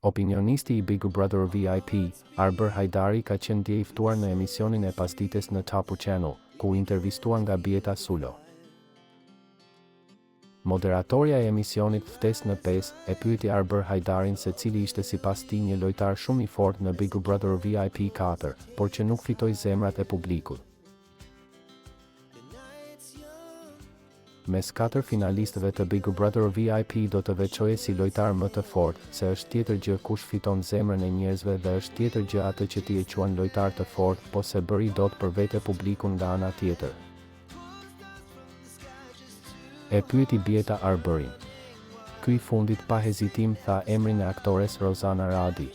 Opinionisti i Big Brother VIP, Arber Hajdari ka qenë dje i ftuar në emisionin e pasdites në Tapu Channel, ku intervistuar nga Bieta Sulo. Moderatorja e emisionit Ftes në 5 e pyeti Arber Hajdarin se cili ishte sipas tij një lojtar shumë i fortë në Big Brother VIP 4, por që nuk fitoi zemrat e publikut. Mes 4 finalistëve të Big Brother VIP do të veçoje si lojtar më të fortë, se është tjetër gjë kush fiton zemrën e njerëzve dhe është tjetër gjë atë që ti e quan lojtar të fortë, po se bëri dot për vete publikun nga ana tjetër. E pyeti Bieta Arberin. Ky i fundit pa hezitim tha emrin e aktores Rozana Radi.